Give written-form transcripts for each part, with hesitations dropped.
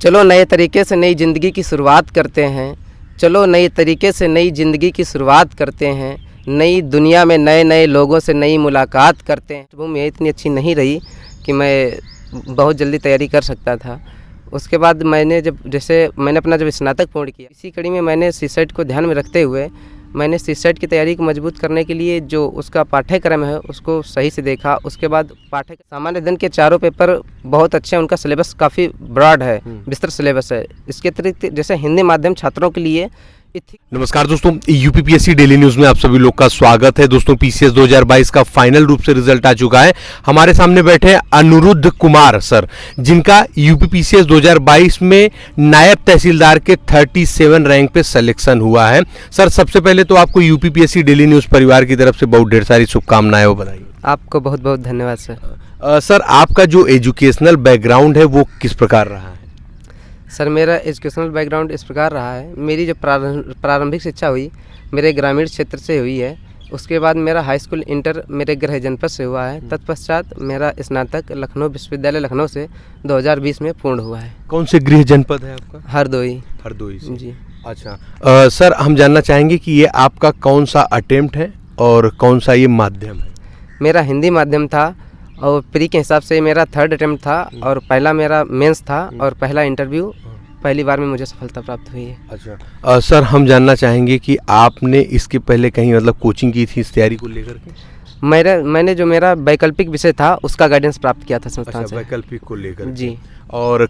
चलो नए तरीके से नई ज़िंदगी की शुरुआत करते हैं। चलो नए तरीके से नई ज़िंदगी की शुरुआत करते हैं। नई दुनिया में नए नए लोगों से नई मुलाकात करते हैं। वो मेरी इतनी अच्छी नहीं रही कि मैं बहुत जल्दी तैयारी कर सकता था। उसके बाद मैंने अपना जब स्नातक पूर्ण किया, इसी कड़ी में मैंने सीसेट को ध्यान में रखते हुए मैंने सीसेट की तैयारी को मजबूत करने के लिए जो उसका पाठ्यक्रम है उसको सही से देखा। उसके बाद सामान्य अध्ययन के चारों पेपर बहुत अच्छे हैं, उनका सिलेबस काफ़ी ब्रॉड है, विस्तृत सिलेबस है। इसके अतिरिक्त जैसे हिंदी माध्यम छात्रों के लिए नमस्कार दोस्तों, यूपीपीएससी डेली न्यूज में आप सभी लोग का स्वागत है। दोस्तों पीसीएस 2022 का फाइनल रूप से रिजल्ट आ चुका है। हमारे सामने बैठे हैं अनिरुद्ध कुमार सर, जिनका यूपीपीएससी 2022 में नायब तहसीलदार के 37 रैंक पे सिलेक्शन हुआ है। सर सबसे पहले तो आपको यूपीपीएससी डेली न्यूज परिवार की तरफ से बहुत ढेर सारी शुभकामनाएं हो, बधाई। आपको बहुत बहुत धन्यवाद सर। सर आपका जो एजुकेशनल बैकग्राउंड है वो किस प्रकार रहा है? सर मेरा एजुकेशनल बैकग्राउंड इस प्रकार रहा है। मेरी जो प्रारंभिक शिक्षा हुई मेरे ग्रामीण क्षेत्र से हुई है। उसके बाद मेरा हाई स्कूल इंटर मेरे गृह जनपद से हुआ है। तत्पश्चात मेरा स्नातक लखनऊ विश्वविद्यालय लखनऊ से 2020 में पूर्ण हुआ है। कौन से गृह जनपद है आपका? हरदोई से जी। अच्छा सर, हम जानना चाहेंगे कि ये आपका कौन सा अटेम्प्ट है और कौन सा ये माध्यम है? मेरा हिंदी माध्यम था और प्री के हिसाब से मेरा 3rd अटेम्प्ट था और पहला मेरा मेंस था और पहला इंटरव्यू पहली बार में मुझे सफलता प्राप्त हुई है। अच्छा सर, हम जानना चाहेंगे कि आपने इसके पहले कहीं मतलब कोचिंग की थी इस तैयारी को लेकर के? मैंने जो मेरा वैकल्पिक विषय था उसका गाइडेंस प्राप्त किया था संस्थान से। वैकल्पिक को लेकर जी। और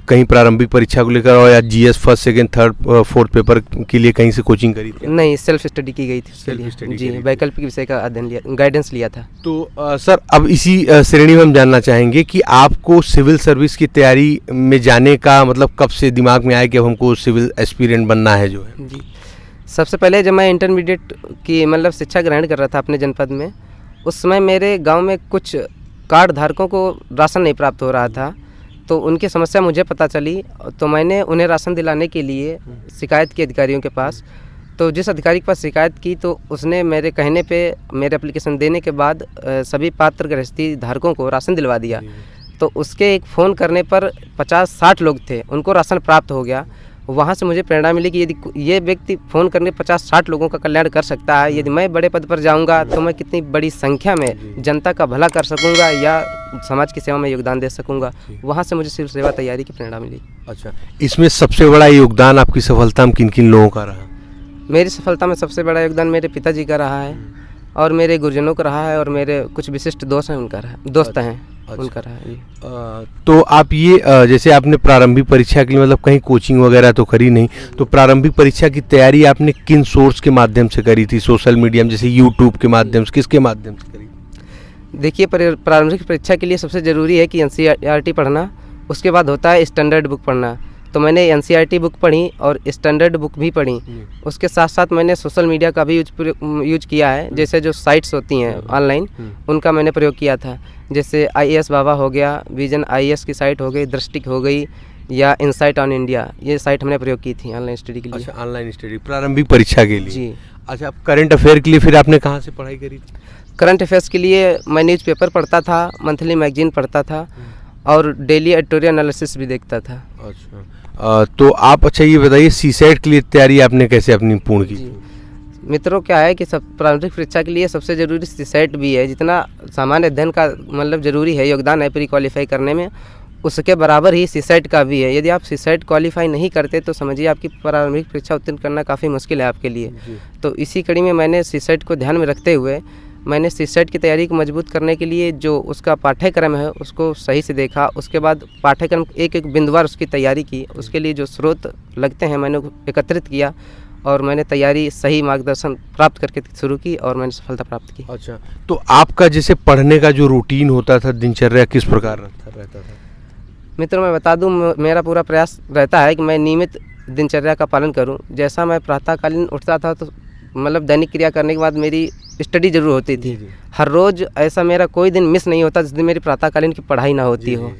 कहीं प्रारंभिक परीक्षा को लेकर और या GS first second third fourth paper के लिए कहीं से कोचिंग करी थी? नहीं, सेल्फ स्टडी की गई थी उसके लिए जी। वैकल्पिक विषय का अध्ययन लिया, गाइडेंस लिया था। तो सर अब इसी श्रेणी में हम जानना चाहेंगे कि आपको सिविल सर्विस की तैयारी में जाने का मतलब कब से दिमाग में आया कि अब हमको सिविल एस्पिरेंट बनना है जो है? जी, सबसे पहले जब मैं इंटरमीडिएट की मतलब शिक्षा ग्रहण कर रहा था अपने जनपद में, उस समय मेरे गांव में कुछ कार्ड धारकों को राशन नहीं प्राप्त हो रहा था। तो उनकी समस्या मुझे पता चली तो मैंने उन्हें राशन दिलाने के लिए शिकायत की अधिकारियों के पास। तो जिस अधिकारी के पास शिकायत की तो उसने मेरे कहने पे मेरे एप्लीकेशन देने के बाद सभी पात्र गृहस्थी धारकों को राशन दिलवा दिया। तो उसके एक फ़ोन करने पर 50-60 लोग थे, उनको राशन प्राप्त हो गया। वहाँ से मुझे प्रेरणा मिली कि यदि ये व्यक्ति फ़ोन करके 50-60 लोगों का कल्याण कर सकता है, यदि मैं बड़े पद पर जाऊँगा तो मैं कितनी बड़ी संख्या में जनता का भला कर सकूँगा या समाज की सेवा में योगदान दे सकूँगा। वहाँ से मुझे सिविल सेवा तैयारी की प्रेरणा मिली। अच्छा, इसमें सबसे बड़ा योगदान आपकी सफलता में किन किन लोगों का रहा? मेरी सफलता में सबसे बड़ा योगदान मेरे पिताजी का रहा है और मेरे गुरुजनों का रहा है और मेरे कुछ विशिष्ट दोस्त हैं उनका रहा, दोस्त हैं उनका रहा है। तो आप ये जैसे आपने प्रारंभिक परीक्षा के लिए मतलब कहीं कोचिंग वगैरह तो करी नहीं, तो प्रारंभिक परीक्षा की तैयारी आपने किन सोर्स के माध्यम से करी थी? सोशल मीडिया में जैसे यूट्यूब के माध्यम से, किसके माध्यम से करी? देखिए, प्रारंभिक परीक्षा के लिए सबसे ज़रूरी है कि एनसीईआरटी पढ़ना, उसके बाद होता है स्टैंडर्ड बुक पढ़ना। तो मैंने एनसीईआरटी बुक पढ़ी और स्टैंडर्ड बुक भी पढ़ी। उसके साथ साथ मैंने सोशल मीडिया का भी यूज किया है। जैसे जो साइट्स होती हैं ऑनलाइन उनका मैंने प्रयोग किया था। जैसे IAS बाबा हो गया, विजन IAS की साइट हो गई, दृष्टिक हो गई या इनसाइट ऑन इंडिया, ये साइट हमने प्रयोग की थी ऑनलाइन स्टडी के लिए। अच्छा, ऑनलाइन स्टडी प्रारंभिक परीक्षा के लिए जी। अच्छा, करंट अफेयर के लिए फिर आपने कहाँ से पढ़ाई करी थी? करंट अफेयर्स के लिए मैं न्यूज़पेपर पढ़ता था, मंथली मैगजीन पढ़ता था और डेली एडिटोरियल एनालिसिस भी देखता था। अच्छा, तो आप अच्छा ये बताइए सीसेट के लिए तैयारी आपने कैसे अपनी पूर्ण की? मित्रों, क्या है कि प्रारंभिक परीक्षा के लिए सबसे ज़रूरी सीसेट भी है। जितना सामान्य अध्ययन का मतलब ज़रूरी है, योगदान है प्री क्वालिफाई करने में, उसके बराबर ही सीसेट का भी है। यदि आप सीसेट क्वालिफाई नहीं करते तो समझिए आपकी प्रारंभिक परीक्षा उत्तीर्ण करना काफ़ी मुश्किल है आपके लिए। तो इसी कड़ी में मैंने सीसेट को ध्यान में रखते हुए मैंने सीसेट की तैयारी को मजबूत करने के लिए जो उसका पाठ्यक्रम है उसको सही से देखा। उसके बाद पाठ्यक्रम एक एक बिंदुवार उसकी तैयारी की। उसके लिए जो स्रोत लगते हैं मैंने एकत्रित किया और मैंने तैयारी सही मार्गदर्शन प्राप्त करके शुरू की और मैंने सफलता प्राप्त की। अच्छा, तो आपका जैसे पढ़ने का जो रूटीन होता था, दिनचर्या किस प्रकार रहता था? मित्रों, मैं बता दूं, मेरा पूरा प्रयास रहता है कि मैं नियमित दिनचर्या का पालन करूं। जैसा मैं प्रातःकालीन उठता था तो मतलब दैनिक क्रिया करने के बाद मेरी स्टडी जरूर होती थी। हर रोज़ ऐसा मेरा कोई दिन मिस नहीं होता जिस दिन मेरी प्रातःकालीन की पढ़ाई ना होती हो।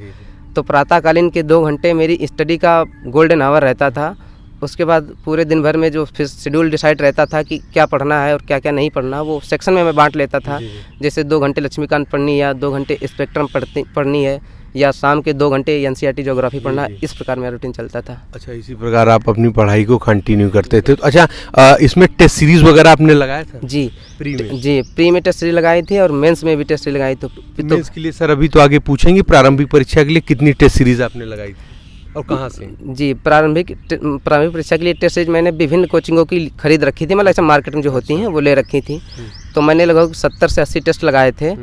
तो प्रातःकालीन के 2 घंटे मेरी स्टडी का गोल्डन आवर रहता था। उसके बाद पूरे दिन भर में जो फिर शेड्यूल डिसाइड रहता था कि क्या पढ़ना है और क्या क्या नहीं पढ़ना, वो सेक्शन में मैं बांट लेता था। जैसे 2 घंटे लक्ष्मीकांत पढ़नी या 2 घंटे स्पेक्ट्रम पढ़नी है या शाम के 2 घंटे एनसीईआरटी ज्योग्राफी पढ़ना, इस प्रकार मेरा रूटीन चलता था। अच्छा, इसी प्रकार आप अपनी पढ़ाई को कंटिन्यू करते थे। तो अच्छा, इसमें टेस्ट सीरीज वगैरह आपने लगाया था? जी प्री में? जी, प्री में टेस्ट सीरीज लगाई थी और मेंस में भी टेस्ट सीरीज लगाई। तो मेंस के लिए सर अभी तो आगे पूछेंगे, प्रारंभिक परीक्षा के लिए कितनी टेस्ट सीरीज आपने लगाई थी और कहाँ से? जी, प्रारंभिक परीक्षा के लिए टेस्ट सीरीज मैंने विभिन्न कोचिंगों की खरीद रखी थी, मतलब ऐसा मार्केट में जो होती हैं वो ले रखी थी। तो मैंने लगभग 70 से 80 टेस्ट लगाए थे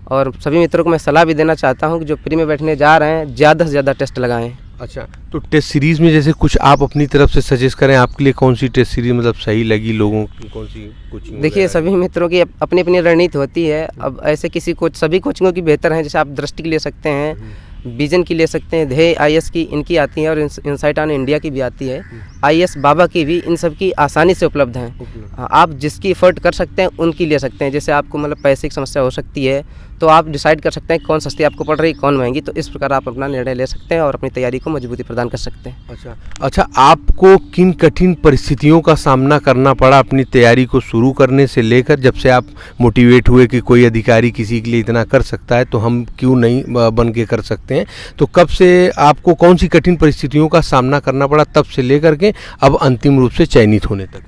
और सभी मित्रों को मैं सलाह भी देना चाहता हूं कि जो प्री में बैठने जा रहे हैं ज़्यादा से ज़्यादा टेस्ट लगाएं। अच्छा, तो टेस्ट सीरीज़ में जैसे कुछ आप अपनी तरफ से सजेस्ट करें, आपके लिए कौन सी टेस्ट सीरीज मतलब सही लगी, लोगों की कौन सी कोचिंग? देखिए, सभी मित्रों की अपनी अपनी रणनीति होती है। अब ऐसे किसी सभी कोचिंगों की बेहतर है, जैसे आप दृष्टि की ले सकते हैं, विजन की ले सकते हैं, ध्येय आईएएस की इनकी आती है और इनसाइट ऑन इंडिया की भी आती है, आईएएस बाबा की भी, इन सब की आसानी से उपलब्ध हैं। आप जिसकी एफर्ट कर सकते हैं उनकी ले सकते हैं। जैसे आपको मतलब पैसे की समस्या हो सकती है तो आप डिसाइड कर सकते हैं कौन सस्ती आपको पड़ रही है, कौन महंगी। तो इस प्रकार आप अपना निर्णय ले सकते हैं और अपनी तैयारी को मजबूती प्रदान कर सकते हैं। अच्छा, आपको किन कठिन परिस्थितियों का सामना करना पड़ा अपनी तैयारी को शुरू करने से लेकर, जब से आप मोटिवेट हुए कि कोई अधिकारी किसी के लिए इतना कर सकता है तो हम क्यों नहीं बन के कर सकते हैं? तो कब से आपको कौन सी कठिन परिस्थितियों का सामना करना पड़ा तब से लेकर के अब अंतिम रूप से चयनित होने तक?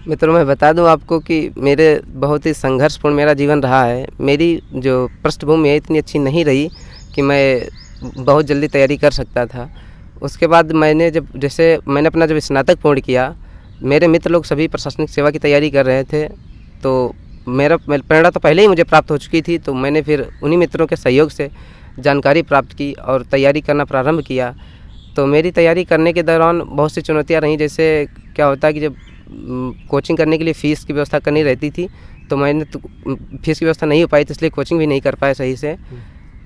मित्रों, मैं बता दूं आपको कि मेरे बहुत ही संघर्षपूर्ण मेरा जीवन रहा है। मेरी जो पृष्ठभूमि है इतनी अच्छी नहीं रही कि मैं बहुत जल्दी तैयारी कर सकता था। उसके बाद मैंने मैंने अपना जब स्नातक पूर्ण किया, मेरे मित्र लोग सभी प्रशासनिक सेवा की तैयारी कर रहे थे, तो मेरा प्रेरणा तो पहले ही मुझे प्राप्त हो चुकी थी। तो मैंने फिर उन्हीं मित्रों के सहयोग से जानकारी प्राप्त की और तैयारी करना प्रारंभ किया। तो मेरी तैयारी करने के दौरान बहुत सी चुनौतियाँ रहीं। जैसे क्या होता है कि जब कोचिंग करने के लिए फ़ीस की व्यवस्था करनी रहती थी, तो मैंने तो फ़ीस की व्यवस्था नहीं हो पाई, तो इसलिए कोचिंग भी नहीं कर पाए सही से।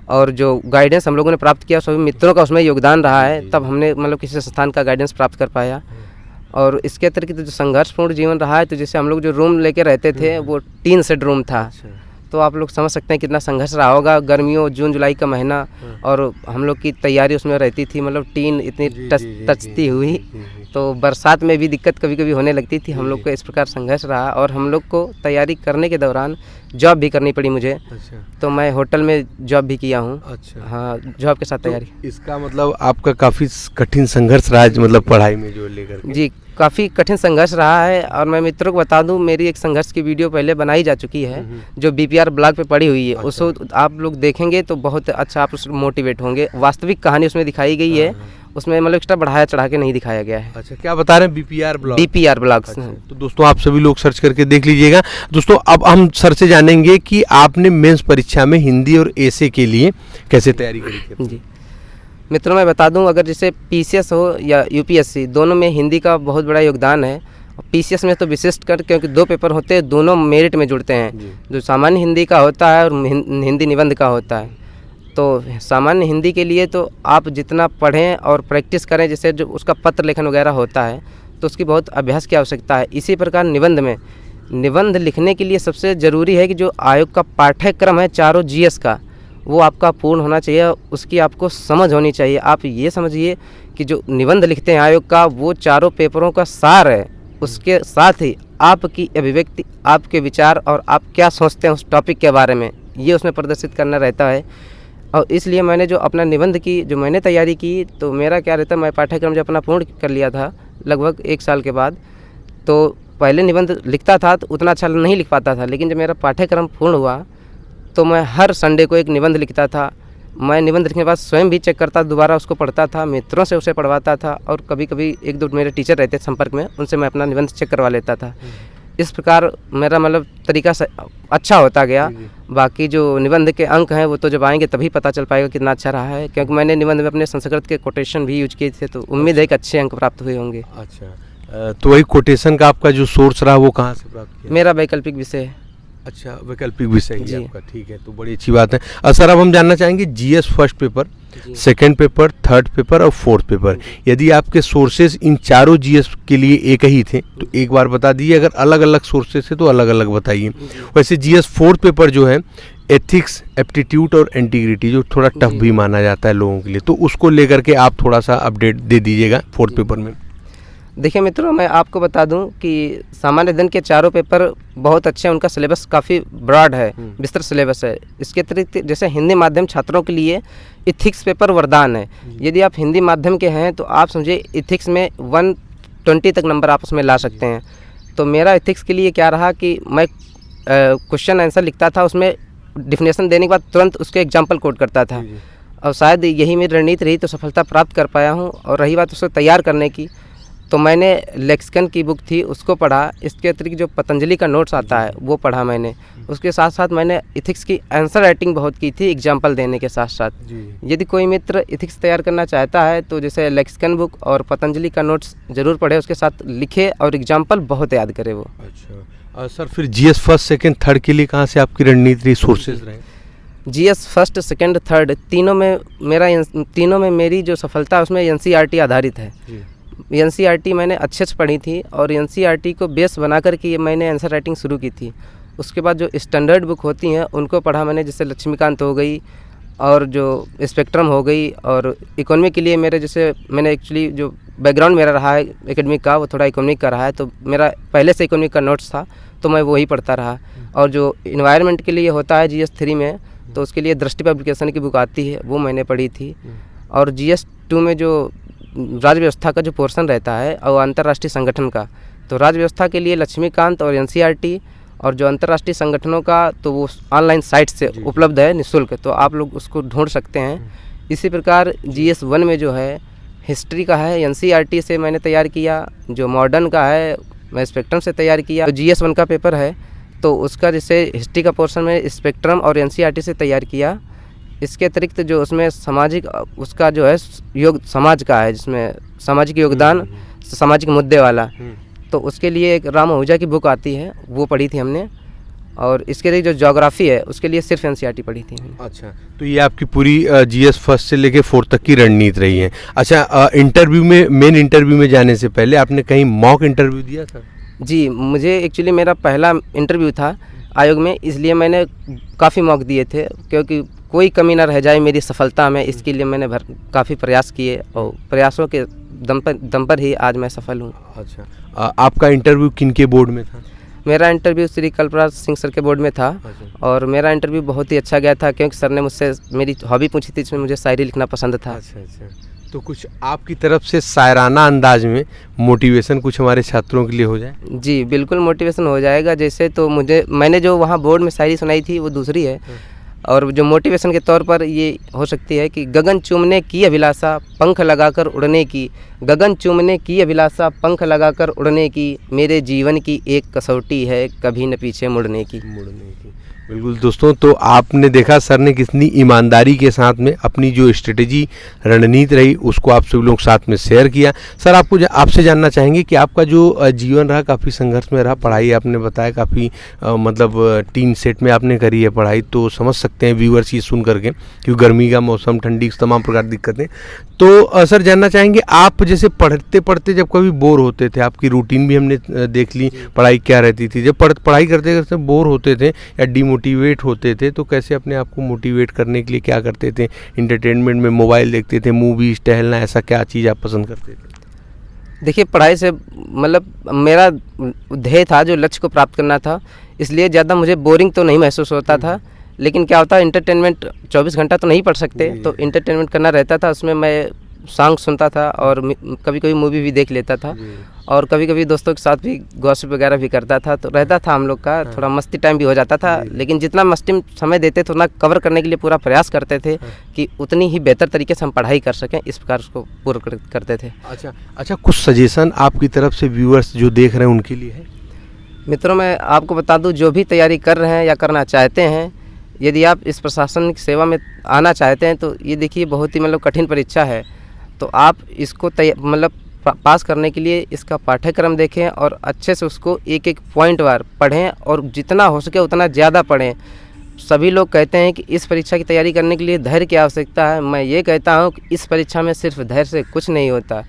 और जो गाइडेंस हम लोगों ने प्राप्त किया, सभी मित्रों का उसमें योगदान रहा है, तब हमने मतलब किसी संस्थान का गाइडेंस प्राप्त कर पाया। और इसके अतिरिक्त जो संघर्षपूर्ण जीवन रहा है, तो जैसे हम लोग जो रूम लेके रहते थे वो टीन शेड रूम था। तो आप लोग समझ सकते हैं कितना संघर्ष रहा होगा। गर्मियों, जून जुलाई का महीना, और हम लोग की तैयारी उसमें रहती थी, मतलब टीन इतनी टचती हुई, तो बरसात में भी दिक्कत कभी कभी होने लगती थी। हम लोग को इस प्रकार संघर्ष रहा और हम लोग को तैयारी करने के दौरान जॉब भी करनी पड़ी मुझे। तो मैं होटल में जॉब भी किया हूँ। हाँ, जॉब के साथ तैयारी। इसका मतलब आपका काफ़ी कठिन संघर्ष रहा है, मतलब पढ़ाई में जो लेकर? जी, काफ़ी कठिन संघर्ष रहा है। और मैं मित्रों को बता दूं, मेरी एक संघर्ष की वीडियो पहले बनाई जा चुकी है जो BPR ब्लॉग पे पड़ी हुई है। उसको आप लोग देखेंगे तो बहुत अच्छा आप उसमें मोटिवेट होंगे। वास्तविक कहानी उसमें दिखाई गई है, उसमें मतलब एक्स्ट्रा बढ़ाया चढ़ा के नहीं दिखाया गया है। अच्छा, क्या बता रहे हैं? BPR blog? BPR blogs. तो दोस्तों आप सभी लोग सर्च करके देख लीजिएगा। दोस्तों अब हम सर से जानेंगे कि आपने मेंस परीक्षा में हिंदी और एसे के लिए कैसे तैयारी करी थी? जी मित्रों, मैं बता दूं, अगर जैसे PCS हो या UPSC, दोनों में हिंदी का बहुत बड़ा योगदान है। PCS में तो विशिष्ट कर, क्योंकि 2 पेपर होते हैं, दोनों मेरिट में जुड़ते हैं। जो सामान्य हिंदी का होता है और हिंदी निबंध का होता है। तो सामान्य हिंदी के लिए तो आप जितना पढ़ें और प्रैक्टिस करें, जैसे जो उसका पत्र लेखन वगैरह होता है, तो उसकी बहुत अभ्यास की आवश्यकता है। इसी प्रकार निबंध लिखने के लिए सबसे ज़रूरी है कि जो आयोग का पाठ्यक्रम है चारों GS का, वो आपका पूर्ण होना चाहिए, उसकी आपको समझ होनी चाहिए। आप ये समझिए कि जो निबंध लिखते हैं आयोग का, वो चारों पेपरों का सार है। उसके साथ ही आपकी अभिव्यक्ति, आपके विचार और आप क्या सोचते हैं उस टॉपिक के बारे में, ये उसमें प्रदर्शित करना रहता है। और इसलिए मैंने जो अपना निबंध की जो मैंने तैयारी की, तो मेरा क्या रहता, मैं पाठ्यक्रम जो अपना पूर्ण कर लिया था लगभग 1 साल के बाद, तो पहले निबंध लिखता था तो उतना अच्छा नहीं लिख पाता था। लेकिन जब मेरा पाठ्यक्रम पूर्ण हुआ तो मैं हर संडे को एक निबंध लिखता था। मैं निबंध लिखने के बाद स्वयं भी चेक करता, दोबारा उसको पढ़ता था, मित्रों से उसे पढ़वाता था, और कभी कभी 1-2 मेरे टीचर रहते संपर्क में, उनसे मैं अपना निबंध चेक करवा लेता था। इस प्रकार मेरा मतलब तरीका से अच्छा होता गया। बाकी जो निबंध के अंक हैं वो तो जब आएंगे तभी पता चल पाएगा कितना अच्छा रहा है, क्योंकि मैंने निबंध में अपने संस्कृत के कोटेशन भी यूज किए थे, तो उम्मीद है कि अच्छे अंक प्राप्त हुए होंगे। अच्छा, तो वही कोटेशन का आपका जो सोर्स रहा वो कहाँ से प्राप्त किया? मेरा वैकल्पिक विषय है। अच्छा, वैकल्पिक विषय है आपका, ठीक है, तो बड़ी अच्छी बात है। सर अब हम जानना चाहेंगे GS first paper, second paper, third paper और फोर्थ पेपर, यदि आपके सोर्सेज इन चारों GS के लिए एक ही थे तो एक बार बता दीजिए, अगर अलग अलग सोर्सेज थे तो अलग अलग बताइए। वैसे GS फोर्थ पेपर जो है एथिक्स, एप्टीट्यूड और इंटीग्रिटी, जो थोड़ा टफ भी माना जाता है लोगों के लिए, तो उसको लेकर के आप थोड़ा सा अपडेट दे दीजिएगा फोर्थ पेपर में। देखिए मित्रों, मैं आपको बता दूं कि सामान्य अध्ययन के चारों पेपर बहुत अच्छे हैं, उनका सिलेबस काफ़ी ब्रॉड है, विस्तृत सिलेबस है। इसके अतिरिक्त जैसे हिंदी माध्यम छात्रों के लिए इथिक्स पेपर वरदान है। यदि आप हिंदी माध्यम के हैं तो आप समझे इथिक्स में 120 तक नंबर आप उसमें ला सकते हैं। तो मेरा इथिक्स के लिए क्या रहा कि मैं क्वेश्चन आंसर लिखता था, उसमें डिफिनेशन देने के बाद तुरंत उसके एग्जाम्पल कोड करता था, और शायद यही मेरी रणनीति रही तो सफलता प्राप्त कर पाया हूँ। और रही बात उसको तैयार करने की, तो मैंने लेक्सिकन की बुक थी उसको पढ़ा। इसके अतिरिक्त जो पतंजलि का नोट्स आता है वो पढ़ा मैंने। उसके साथ साथ मैंने इथिक्स की आंसर राइटिंग बहुत की थी एग्जाम्पल देने के साथ साथ। यदि कोई मित्र इथिक्स तैयार करना चाहता है तो जैसे लेक्सिकन बुक और पतंजलि का नोट्स ज़रूर पढ़े, उसके साथ लिखे और एग्जाम्पल बहुत याद करे वो। अच्छा सर, फिर जीएस फर्स्ट सेकंड थर्ड के लिए कहाँ से आपकी रणनीति सोर्सेज रहे? जीएस फर्स्ट सेकंड थर्ड तीनों में मेरी जो सफलता है उसमें एनसीईआरटी आधारित है। एनसीईआरटी मैंने अच्छे से पढ़ी थी और एनसीईआरटी को बेस बना कर के मैंने आंसर राइटिंग शुरू की थी। उसके बाद जो स्टैंडर्ड बुक होती हैं उनको पढ़ा मैंने, जैसे लक्ष्मीकांत हो गई और जो स्पेक्ट्रम हो गई। और इकोनॉमी के लिए मेरे जैसे मैंने एक्चुअली जो बैकग्राउंड मेरा रहा है एकेडमिक का वो थोड़ा इकोनॉमिक का रहा है, तो मेरा पहले से इकोनॉमिक का नोट्स था तो मैं वही पढ़ता रहा। और जो इन्वायरमेंट के लिए होता है जीएस 3 में, तो उसके लिए दृष्टि पब्लिकेशन की बुक आती है वो मैंने पढ़ी थी। और जीएस 2 में जो राज्य व्यवस्था का जो पोर्शन रहता है और अंतर्राष्ट्रीय संगठन का, तो राज्य व्यवस्था के लिए लक्ष्मीकांत और एनसीईआरटी, और जो अंतर्राष्ट्रीय संगठनों का तो वो ऑनलाइन साइट से उपलब्ध है निःशुल्क, तो आप लोग उसको ढूंढ सकते हैं। इसी प्रकार जीएस 1 में जो है हिस्ट्री का है, एनसीईआरटी से मैंने तैयार किया। जो मॉडर्न का है मैं स्पेक्ट्रम से तैयार किया। तो जीएस 1 का पेपर है तो उसका जैसे हिस्ट्री का पोर्शन में स्पेक्ट्रम और एनसीईआरटी से तैयार किया। इसके अतिरिक्त जो उसमें सामाजिक उसका जो है योग समाज का है, जिसमें सामाजिक योगदान सामाजिक मुद्दे वाला, तो उसके लिए एक राम आहूजा की बुक आती है वो पढ़ी थी हमने। और इसके लिए जो ज्योग्राफी है उसके लिए सिर्फ एनसीईआरटी पढ़ी थी हमने। अच्छा, तो ये आपकी पूरी जीएस फर्स्ट से लेके 4 तक की रणनीति रही है। अच्छा, इंटरव्यू में मेन इंटरव्यू में जाने से पहले आपने कहीं मॉक इंटरव्यू दिया था? जी, मुझे एक्चुअली मेरा पहला इंटरव्यू था आयोग में, इसलिए मैंने काफ़ी मौके दिए थे क्योंकि कोई कमी ना रह जाए मेरी सफलता में। इसके लिए मैंने काफ़ी प्रयास किए और प्रयासों के दम पर ही आज मैं सफल हूँ। अच्छा, आपका इंटरव्यू किन के बोर्ड में था? मेरा इंटरव्यू श्री कल्पराज सिंह सर के बोर्ड में था। और मेरा इंटरव्यू बहुत ही अच्छा गया था क्योंकि सर ने मुझसे मेरी हॉबी पूछी थी, जिसमें मुझे शायरी लिखना पसंद था। अच्छा, तो कुछ आपकी तरफ से शायराना अंदाज में मोटिवेशन कुछ हमारे छात्रों के लिए हो जाए? जी बिल्कुल, मोटिवेशन हो जाएगा। जैसे तो मैंने जो वहाँ बोर्ड में शायरी सुनाई थी वो दूसरी है, और जो मोटिवेशन के तौर पर ये हो सकती है कि गगन चूमने की अभिलाषा पंख लगाकर उड़ने की, गगन चूमने की अभिलाषा पंख लगाकर उड़ने की, मेरे जीवन की एक कसौटी है कभी न पीछे मुड़ने की। बिल्कुल दोस्तों, तो आपने देखा सर ने कितनी ईमानदारी के साथ में अपनी जो स्ट्रेटेजी रणनीति रही उसको आप सभी लोग साथ में शेयर किया। सर आपसे जानना चाहेंगे कि आपका जो जीवन रहा काफ़ी संघर्ष में रहा। पढ़ाई आपने बताया काफ़ी मतलब 3 सेट में आपने करी है पढ़ाई, तो समझ सकते हैं व्यूअर्स ये सुन करके, क्योंकि गर्मी का मौसम, ठंडी, तमाम प्रकार की दिक्कतें। तो सर जानना चाहेंगे आप जैसे पढ़ते पढ़ते जब कभी बोर होते थे, आपकी रूटीन भी हमने देख ली पढ़ाई क्या रहती थी, जब पढ़ाई करते करते बोर होते थे या मोटिवेट होते थे तो कैसे अपने आप को मोटिवेट करने के लिए क्या करते थे? इंटरटेनमेंट में मोबाइल देखते थे, मूवीज, टहलना, ऐसा क्या चीज़ आप पसंद करते थे? देखिए, पढ़ाई से मतलब मेरा ध्येय था जो लक्ष्य को प्राप्त करना था, इसलिए ज़्यादा मुझे बोरिंग तो नहीं महसूस होता था। लेकिन क्या होता है, इंटरटेनमेंट 24 घंटा तो नहीं पढ़ सकते, तो इंटरटेनमेंट करना रहता था। उसमें मैं सॉन्ग सुनता था और कभी कभी मूवी भी देख लेता था, और कभी कभी दोस्तों के साथ भी गॉसिप वगैरह भी करता था। तो रहता था हम लोग का थोड़ा मस्ती टाइम भी हो जाता था, लेकिन जितना मस्ती में समय देते थे उतना कवर करने के लिए पूरा प्रयास करते थे कि उतनी ही बेहतर तरीके से हम पढ़ाई कर सकें, इस प्रकार उसको पूरा करते थे। अच्छा, कुछ सजेशन आपकी तरफ से व्यूअर्स जो देख रहे हैं उनके लिए है? मित्रों, मैं आपको बता दूं, जो भी तैयारी कर रहे हैं या करना चाहते हैं, यदि आप इस प्रशासनिक सेवा में आना चाहते हैं तो ये देखिए बहुत ही मतलब कठिन परीक्षा है। तो आप इसको मतलब पास करने के लिए इसका पाठ्यक्रम देखें और अच्छे से उसको एक एक पॉइंट वार पढ़ें और जितना हो सके उतना ज़्यादा पढ़ें। सभी लोग कहते हैं कि इस परीक्षा की तैयारी करने के लिए धैर्य की आवश्यकता है। मैं ये कहता हूँ कि इस परीक्षा में सिर्फ धैर्य से कुछ नहीं होता,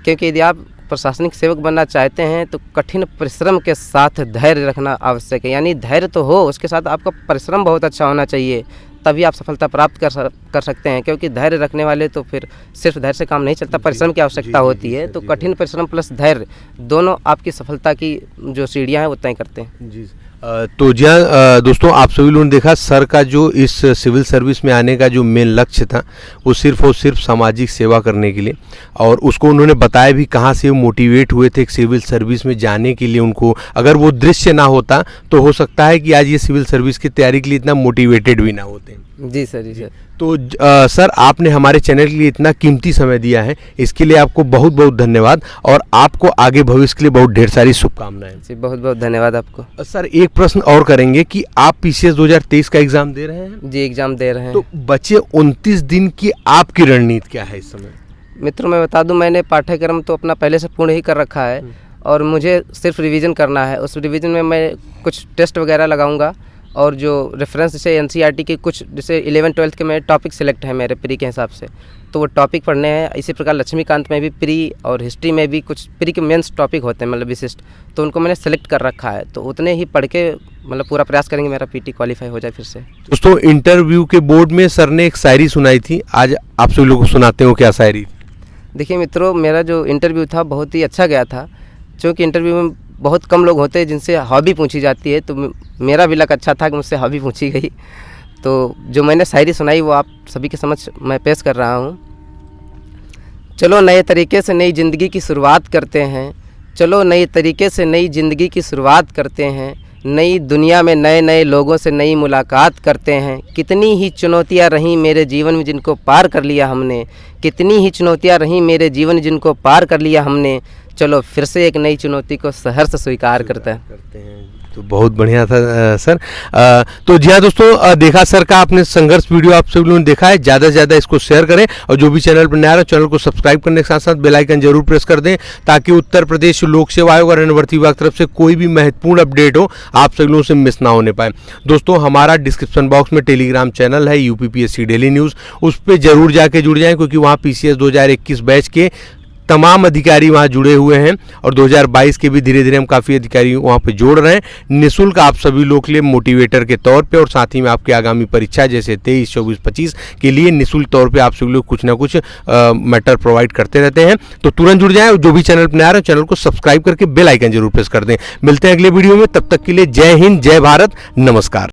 क्योंकि यदि आप प्रशासनिक सेवक बनना चाहते हैं तो कठिन परिश्रम के साथ धैर्य रखना आवश्यक है। यानी धैर्य तो हो, उसके साथ आपका परिश्रम बहुत अच्छा होना चाहिए, तभी आप सफलता प्राप्त कर सकते हैं, क्योंकि धैर्य रखने वाले तो फिर सिर्फ धैर्य से काम नहीं चलता, परिश्रम की आवश्यकता होती है। तो कठिन परिश्रम प्लस धैर्य दोनों आपकी सफलता की जो सीढ़ियाँ हैं वो तय करते हैं। जी। तो जी दोस्तों, आप सभी लोगों ने देखा सर का जो इस सिविल सर्विस में आने का जो मेन लक्ष्य था वो सिर्फ और सिर्फ सामाजिक सेवा करने के लिए, और उसको उन्होंने बताया भी कहाँ से वो मोटिवेट हुए थे एक सिविल सर्विस में जाने के लिए। उनको अगर वो दृश्य ना होता तो हो सकता है कि आज ये सिविल सर्विस की तैयारी के लिए इतना मोटिवेटेड भी ना होते। जी सर, जी सर। तो सर, आपने हमारे चैनल के लिए इतना कीमती समय दिया है, इसके लिए आपको बहुत बहुत धन्यवाद, और आपको आगे भविष्य के लिए बहुत ढेर सारी शुभकामनाएं। जी, बहुत बहुत धन्यवाद आपको। सर, एक प्रश्न और करेंगे कि आप पीसीएस 2023 का एग्जाम दे रहे हैं? जी, एग्ज़ाम दे रहे हैं। तो बचे 29 दिन की आपकी रणनीति क्या है इस समय? मित्रों, मैं बता दूं, मैंने पाठ्यक्रम तो अपना पहले से पूर्ण ही कर रखा है, और मुझे सिर्फ रिवीजन करना है। उस रिवीजन में मैं कुछ टेस्ट वगैरह लगाऊंगा, और जो रेफरेंस जैसे एनसीईआरटी के कुछ जैसे 11-12 के मेरे टॉपिक सिलेक्ट हैं मेरे प्री के हिसाब से, तो वो टॉपिक पढ़ने हैं। इसी प्रकार लक्ष्मीकांत में भी प्री, और हिस्ट्री में भी कुछ प्री के मेंस टॉपिक होते हैं, मतलब विशिष्ट, तो उनको मैंने सेलेक्ट कर रखा है। तो उतने ही पढ़ के मतलब पूरा प्रयास करेंगे मेरा पीटी क्वालिफाई हो जाए फिर से। दोस्तों, इंटरव्यू के बोर्ड में सर ने एक शायरी सुनाई थी, आज आप सभी लोगों को सुनाते हो। क्या शायरी? देखिए मित्रों, मेरा जो इंटरव्यू था बहुत ही अच्छा गया था, क्योंकि इंटरव्यू में बहुत कम लोग होते हैं जिनसे हॉबी पूछी जाती है, तो मेरा भी लक अच्छा था कि मुझसे हॉबी पूछी गई। तो जो मैंने शायरी सुनाई वो आप सभी के समक्ष मैं पेश कर रहा हूँ। चलो नए तरीके से नई ज़िंदगी की शुरुआत करते हैं, चलो नए तरीके से नई ज़िंदगी की शुरुआत करते हैं, नई दुनिया में नए नए लोगों से नई मुलाकात करते हैं। कितनी ही चुनौतियाँ रहीं मेरे जीवन में जिनको पार कर लिया हमने, कितनी ही चुनौतियाँ रहीं मेरे जीवन में जिनको पार कर लिया हमने, चलो फिर से एक नई चुनौती को सहर्ष स्वीकार करते हैं। तो बहुत बढ़िया था सर। तो जी हाँ दोस्तों, देखा सर का आपने संघर्ष वीडियो आप सभी लोगों ने देखा है। ज़्यादा से ज़्यादा इसको शेयर करें, और जो भी चैनल पर नया है चैनल को सब्सक्राइब करने के साथ साथ बेल आइकन जरूर प्रेस कर दें, ताकि उत्तर प्रदेश लोक सेवा आयोग और भर्ती विभाग की तरफ से कोई भी महत्वपूर्ण अपडेट हो आप सभी लोगों से मिस ना होने पाए। दोस्तों, हमारा डिस्क्रिप्शन बॉक्स में टेलीग्राम चैनल है यूपीपीएससी डेली न्यूज़, उस पर जरूर जाके जुड़ जाएँ, क्योंकि वहाँ पीसीएस 2021 बैच के तमाम अधिकारी वहाँ जुड़े हुए हैं, और 2022 के भी धीरे धीरे हम काफ़ी अधिकारी वहाँ पे जोड़ रहे हैं निःशुल्क आप सभी लोग के लिए मोटिवेटर के तौर पे, और साथ ही में आपकी आगामी परीक्षा जैसे 23, 24, 25 के लिए निःशुल्क तौर पे आप सभी लोग कुछ ना कुछ मैटर प्रोवाइड करते रहते हैं। तो तुरंत जुड़ जाएं, और जो भी चैनल पर नया रहे चैनल को सब्सक्राइब करके बेल आइकन जरूर प्रेस कर दें। मिलते हैं अगले वीडियो में, तब तक के लिए जय हिंद, जय भारत, नमस्कार।